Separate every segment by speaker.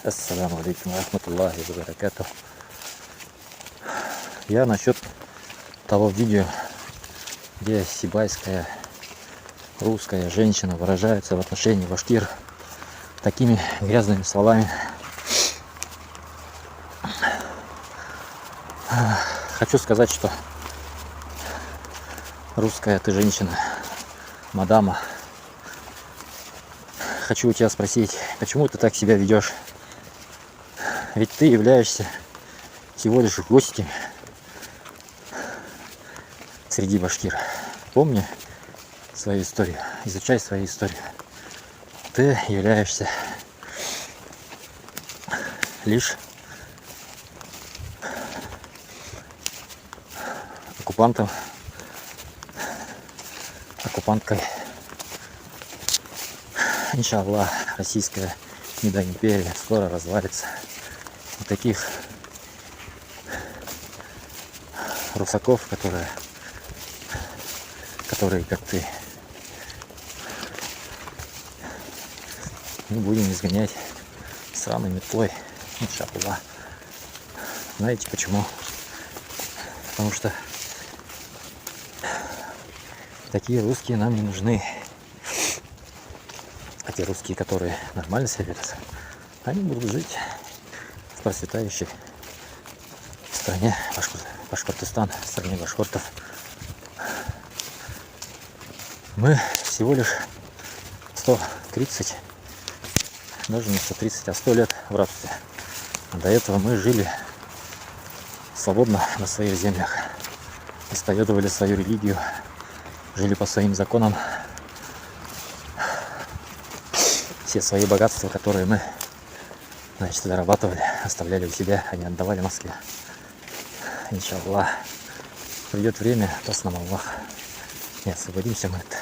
Speaker 1: Ассаламу алейкум рахматуллахи ва баракатух. Я насчет того видео, где сибайская русская женщина выражается в отношении башкир такими грязными словами. Хочу сказать, что русская ты женщина, мадама. Хочу у тебя спросить, почему ты так себя ведешь? Ведь ты являешься всего лишь гостем среди башкир. Помни свою историю, изучай свою историю. Ты являешься лишь оккупантом, оккупанткой. Иншаллах, российская империя скоро развалится. И таких русаков, которые как ты, мы будем изгонять сраной метлой, иншаллах. Знаете почему? Потому что такие русские нам не нужны. А те русские, которые нормально себя ведут, они будут жить в процветающей стране Башкортостан, в стране башкортов. Мы всего лишь 130, даже не 130, а 100 лет в рабстве. А до этого мы жили свободно на своих землях, исповедовали свою религию, жили по своим законам. Все свои богатства, которые мы, зарабатывали, оставляли у себя, а не отдавали Москве. Иншаллах, придет время, даст нам Аллах, и освободимся мы от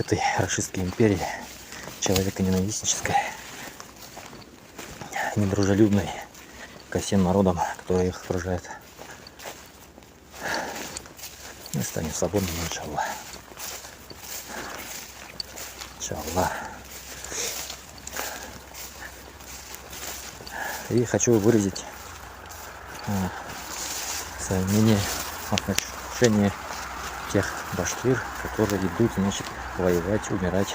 Speaker 1: этой рашистской империи, человеконенавистнической, недружелюбной ко всем народам, которые их окружают. Мы станем свободными, иншаллах. Иншаллах. И хочу выразить свое мнение в отношении тех башкир, которые идут, воевать, умирать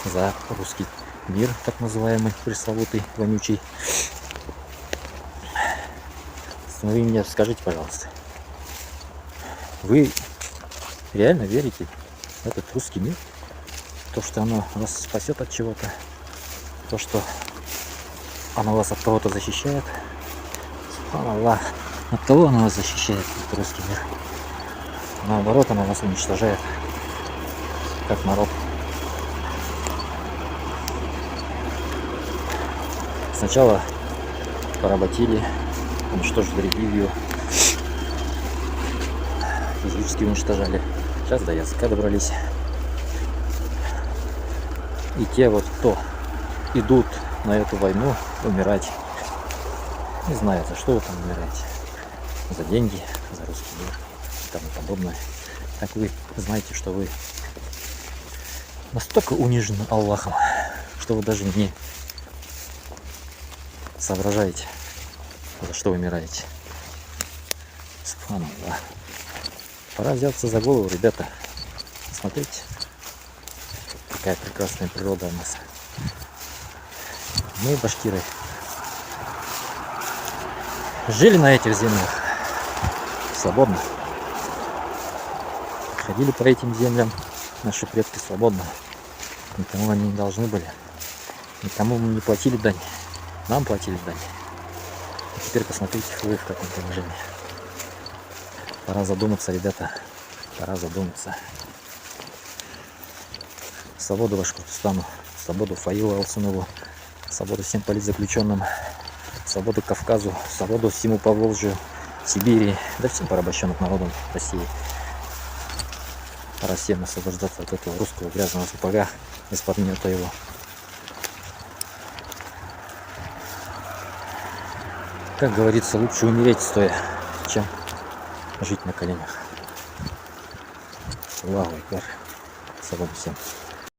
Speaker 1: за русский мир, так называемый, пресловутый, вонючий. Вы мне скажите, пожалуйста, вы реально верите в этот русский мир? То, что оно вас спасет от чего-то, то, что оно вас от кого-то защищает. Субханаллах. От кого оно вас защищает, этот русский мир? Наоборот, оно вас уничтожает, как народ. Сначала поработили, уничтожили религию, физически уничтожали. Сейчас до языка добрались. И те вот, кто идут на эту войну умирать, не знаю, за что вы там умираете. За деньги, за русский мир и тому подобное. Так вы знаете, что вы настолько унижены Аллахом, что вы даже не соображаете, за что вы умираете. Субханаллах. Пора взяться за голову, ребята. Смотрите, какая прекрасная природа у нас. Мы, башкиры, жили на этих землях свободно. Ходили по этим землям наши предки свободно. Никому они не должны были. Никому мы не платили дань. Нам платили дань. А теперь посмотрите, вы в каком положении. Пора задуматься, ребята. Пора задуматься. Свободу Башкортостану, свободу Фаилу Алсунову, свободу всем политзаключенным, свободу Кавказу, свободу всему Поволжью, Сибири, да всем порабощенным народам России. Пора всем освобождаться от этого русского грязного сапога, из-под гнета его. Как говорится, лучше умереть стоя, чем жить на коленях. Аллаху акбар. Салам всем.